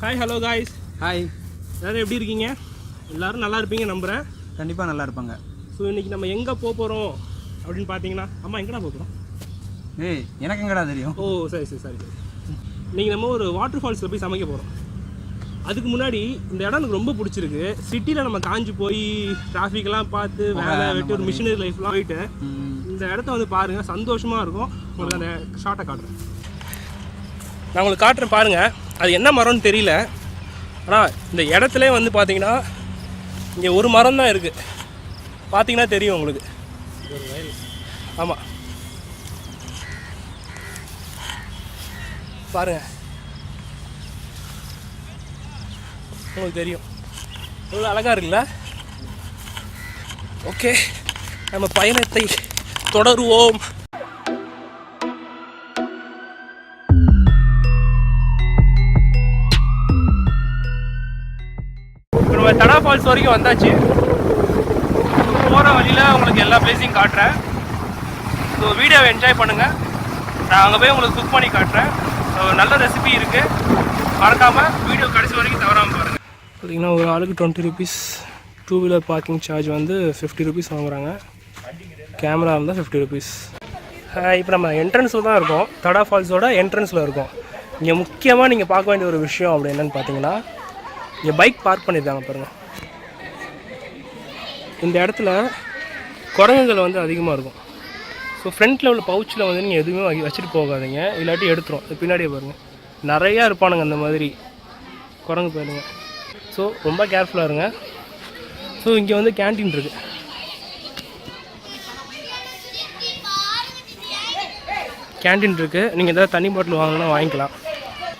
Hi hello guys. Hi, எல்லோரும் எப்படி இருக்கீங்க? எல்லோரும் நல்லா இருப்பீங்க நம்புகிறேன். கண்டிப்பாக நல்லா இருப்பாங்க. ஸோ இன்றைக்கி நம்ம எங்கே போகிறோம் அப்படின்னு பார்த்தீங்கன்னா, அம்மா எங்கடா போகிறோம்? ஏய், எனக்கு எங்கடா தெரியும்? ஓ சரி. இன்றைக்கி நம்ம ஒரு வாட்டர் ஃபால்ஸில் போய் சமைக்க போகிறோம். அதுக்கு முன்னாடி இந்த இடம் எனக்கு ரொம்ப பிடிச்சிருக்கு. சிட்டியில் நம்ம காஞ்சி போய் டிராஃபிக்லாம் பார்த்து வேலை வெட்டி ஒரு மிஷினரி லைஃப்லாம் போயிட்டு இந்த இடத்த வந்து பாருங்கள், சந்தோஷமாக இருக்கும். உங்களுக்கு அந்த ஷார்ட்டை காட்டுறேன், நான் உங்களுக்கு காட்டுறேன் பாருங்கள். அது என்ன மரம்னு தெரியல, ஆனால் இந்த இடத்துல வந்து பார்த்தீங்கன்னா இங்கே ஒரு மரம் தான் இருக்குது. பார்த்தீங்கன்னா தெரியும் உங்களுக்கு. ஆமாம் பாருங்கள், உங்களுக்கு தெரியும். எவ்வளோ அழகாக இருக்குல்ல? ஓகே, நம்ம பயணத்தை தொடருவோம். இப்போ நம்ம தடா ஃபால்ஸ் வரைக்கும் வந்தாச்சு. போகிற வழியில் உங்களுக்கு எல்லா பிளேஸையும் காட்டுறேன். ஸோ வீடியோவை என்ஜாய் பண்ணுங்கள். நான் அங்கே போய் உங்களுக்கு குக் பண்ணி காட்டுறேன். நல்ல ரெசிபி இருக்குது, மறக்காமல் வீடியோ கடைசி வரைக்கும் தவறாமல் பாருங்கள். பார்த்திங்கன்னா ஒரு ஆளுக்கு 20 ருபீஸ், 2 வீலர் பார்க்கிங் சார்ஜ் வந்து 50 ருபீஸ் வாங்குறாங்க. கேமரா இருந்தால் 50 ருபீஸ். இப்போ நம்ம என்ட்ரன்ஸில் தான் இருக்கோம், தடா ஃபால்ஸோட என்ட்ரன்ஸில் இருக்கோம். இங்கே முக்கியமாக நீங்கள் பார்க்க வேண்டிய ஒரு விஷயம் அப்படி என்னென்னு பார்த்தீங்கன்னா, இங்கே பைக் பார்க் பண்ணியிருக்காங்க பாருங்கள். இந்த இடத்துல குரங்குகள் வந்து அதிகமாக இருக்கும். ஸோ ஃப்ரண்ட்டில் உள்ள பவுச்சில் வந்து நீங்கள் எதுவுமே வச்சுட்டு போகாதீங்க, இல்லாட்டி எடுத்துரும். பின்னாடியே பாருங்கள், நிறையா இருப்பானுங்க அந்த மாதிரி குரங்கு போயிருங்க. ஸோ ரொம்ப கேர்ஃபுல்லாக இருங்க. ஸோ இங்கே வந்து கேன்டீன் இருக்குது. கேன்டீன் இருக்குது, நீங்கள் எதாவது தண்ணி பாட்டில் வாங்கினா வாங்கிக்கலாம்.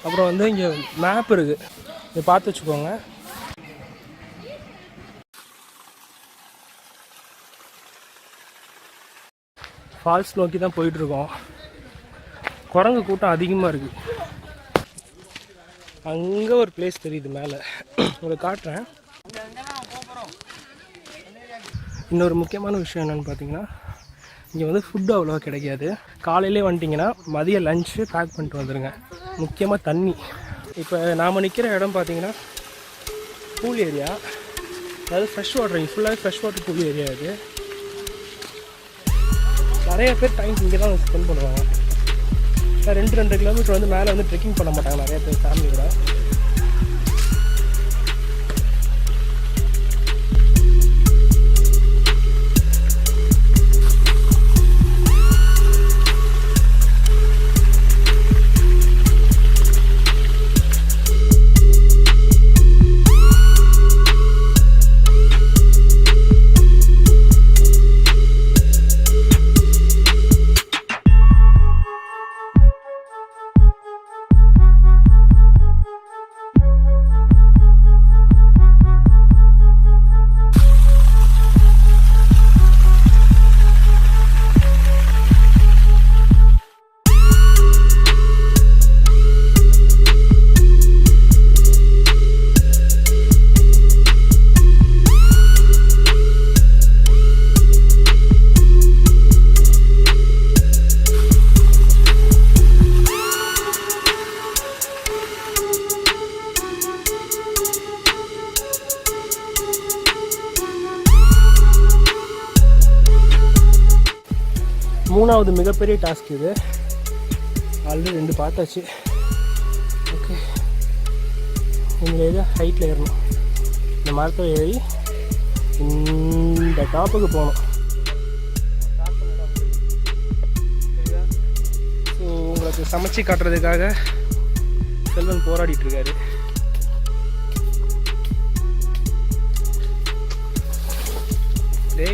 அப்புறம் வந்து இங்கே மேப் இருக்குது, இதை பார்த்து வச்சுக்கோங்க. ஃபால்ஸ் நோக்கி தான் போயிட்டுருக்கோம். குரங்கு கூட்டம் அதிகமாக இருக்குது. அங்கே ஒரு பிளேஸ் தெரியுது மேலே, உங்களுக்கு காட்டுறேன். இன்னொரு முக்கியமான விஷயம் என்னென்னு பார்த்தீங்கன்னா, இங்கே வந்து ஃபுட்டு அவ்வளோவா கிடைக்காது. காலையிலே வந்துட்டிங்கன்னா மதியம் லஞ்சு பேக் பண்ணிட்டு வந்துடுங்க. முக்கியமாக தண்ணி. இப்போ நாம் நிற்கிற இடம் பார்த்தீங்கன்னா பூல் ஏரியா, அதாவது ஃப்ரெஷ் வாட்டர். இங்கே ஃபுல்லாகவே ஃப்ரெஷ் வாட்டர் பூல் ஏரியா. இது நிறைய பேர் டைம் இங்கே தான் ஸ்பெண்ட் பண்ணுவாங்க. 2 கிலோமீட்டர் வந்து மேலே வந்து ட்ரெக்கிங் பண்ண மாட்டாங்க நிறைய பேர் ஃபேமிலியோட. மூணாவது மிகப்பெரிய டாஸ்க் இது. ஆல்ரெடி 2 பார்த்தாச்சு. ஓகே, இங்கே ஏதோ ஹைட்டில் ஏறணும். இந்த மரத்தை ஏறி இந்த டாப்புக்கு போகணும். ஸோ உங்களுக்கு சமைச்சு காட்டுறதுக்காக செல்வன் போராடிட்டுருக்காரு. டே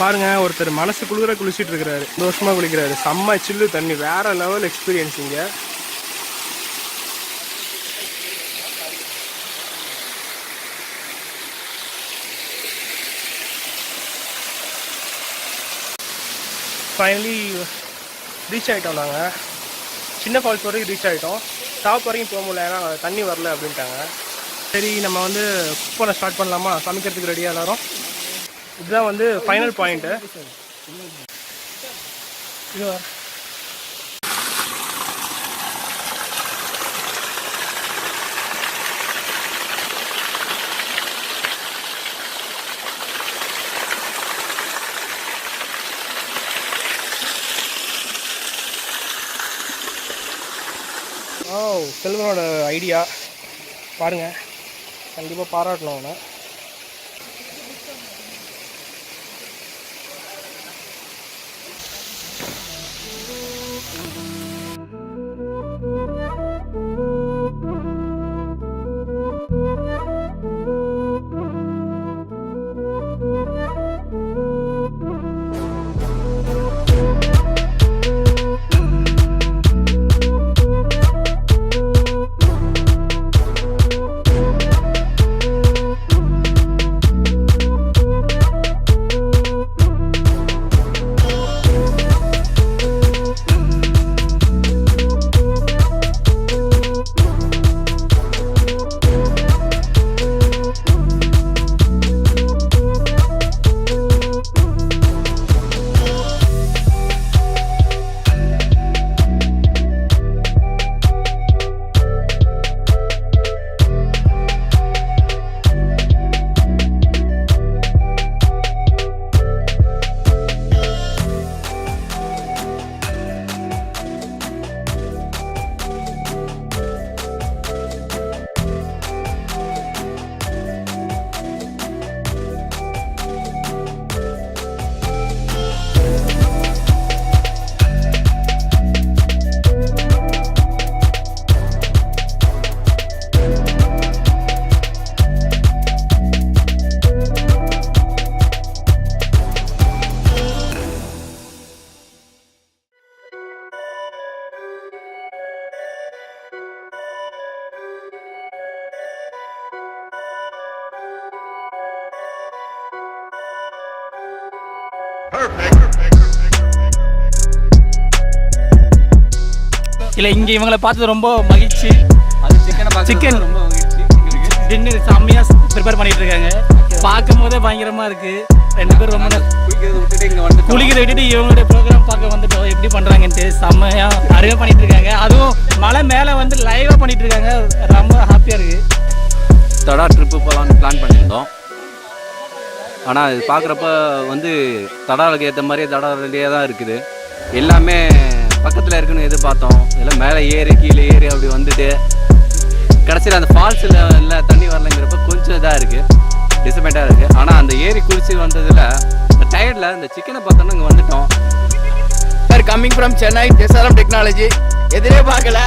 பாருங்க, ஒருத்தர் மனசு குளிர குளிச்சுட்டு இருக்கிறாரு, சந்தோஷமாக குளிக்கிறாரு. செம்ம சில்லு தண்ணி, வேற லெவல் எக்ஸ்பீரியன்ஸ் இங்கே. ஃபைனலி ரீச் ஆகிட்டோம். நாங்கள் சின்ன ஃபால்ஸ் வரைக்கும் ரீச் ஆகிட்டோம். டாப் வரைக்கும் போக முடியல, ஏன்னா தண்ணி வரல அப்படின்ட்டாங்க. சரி, நம்ம வந்து குக் பண்ண ஸ்டார்ட் பண்ணலாமா? சமைக்கிறதுக்கு ரெடியாக எல்லாரும். இதுதான் வந்து ஃபைனல் பாயிண்ட்டு. இது செல்வனோட ஐடியா பாருங்கள், கண்டிப்பாக பாராட்டணும் அவனை. இல்லை, இங்கே இவங்களை பார்த்தது ரொம்ப மகிழ்ச்சி. அது சிக்கன் ரொம்ப மகிழ்ச்சி. டின்னர் செம்மையாக ப்ரிப்பேர் பண்ணிட்டு இருக்காங்க. பார்க்கும் போதே பயங்கரமாக இருக்குது. 2 பேரும் ரொம்ப குளிக்கிறத விட்டுட்டு இவங்களுடைய ப்ரோக்ராம் பார்க்க வந்துட்டோம். எப்படி பண்ணுறாங்கன்ட்டு செம்மையாக அருமையாக பண்ணிட்டு இருக்காங்க. அதுவும் மலை மேலே வந்து லைவாக பண்ணிட்டு இருக்காங்க. ரொம்ப ஹாப்பியாக இருக்குது. தடா ட்ரிப்பு போகலான்னு பிளான் பண்ணியிருந்தோம். ஆனால் இது பார்க்குறப்ப வந்து தடாவுக்கு ஏற்ற மாதிரியே தடா ரெடியாக தான் இருக்குது. எல்லாமே பக்கத்தில் இருக்குன்னு எதிர்பார்த்தோம். இதெல்லாம் மேலே ஏறி கீழே ஏறி அப்படி வந்துட்டு கடைசியில் அந்த ஃபால்ஸில் இல்லை தண்ணி வரலைங்கிறப்ப கொஞ்சம் இதாக இருக்குது, டிசப்பாயிண்டாக இருக்குது. ஆனால் அந்த ஏறி குளிச்சு வந்ததில் இந்த டயர்டில் இந்த சிக்கனை பார்த்தோன்னா இங்கே வந்துட்டோம். சார், கம்மிங் ஃப்ரம் சென்னை, டெசாரம் டெக்னாலஜி. எதிரே பார்க்கல.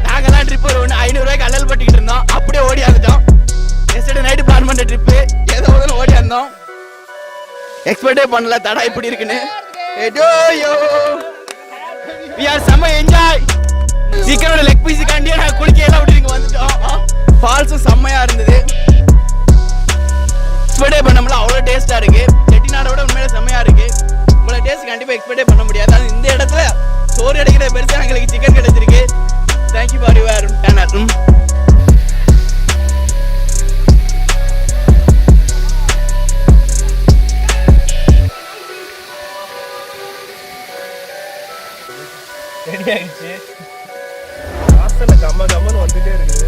நாங்கள்லாம் ட்ரிப்பு ஒரு 500 ரூபாய்க்கு அல்லல் பட்டிக்கிட்டு இருந்தோம். அப்படியே ஓடி வந்துட்டோம். எஸ்டர்டே நைட்டு பிளான் பண்ண ட்ரிப்பு ஏதோ ஒரு ஓடி வந்தோம். எக்ஸ்பெக்டே பண்ணல தடா இப்படி இருக்குன்னு. We are செம்ம என்ஜாய். சிக்கனோட லெக் பீஸ் காண்டியே நாங்கள் குளிக்க எல்லாம் அப்படி இங்கே வந்துட்டோம். ஃபால்ஸும் செம்மையாக இருந்தது. எக்ஸ்பெக்டே பண்ண அவ்வளோ டேஸ்ட்டாக இருக்குது. செட்டிநாடோட உண்மையில செம்மையாக இருக்குது. உங்களோட டேஸ்ட் கண்டிப்பாக எக்ஸ்பெக்டே பண்ண முடியாது. அது இந்த இடத்துல சோறு அடிக்கிற பெருசாக எங்களுக்கு சிக்கன் கிடைச்சிருக்கு. Thank you for your dinner. Ready ஆகிடுச்சு. வாசலில் கம்மன்னு வந்துட்டே இருக்குது.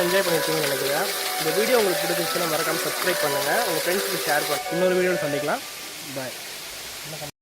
என்ஜாய் பண்ணியிருக்கீங்கன்னு நினைக்கிறேன். இந்த வீடியோ உங்களுக்கு பிடிச்சிருச்சுன்னா மறக்காமல் சப்ஸ்கிரைப் பண்ணுங்கள். உங்கள் ஃப்ரெண்ட்ஸுக்கு ஷேர் பண்ணுங்கள். இன்னொரு வீடியோவில் சந்திக்கலாம். பாய்.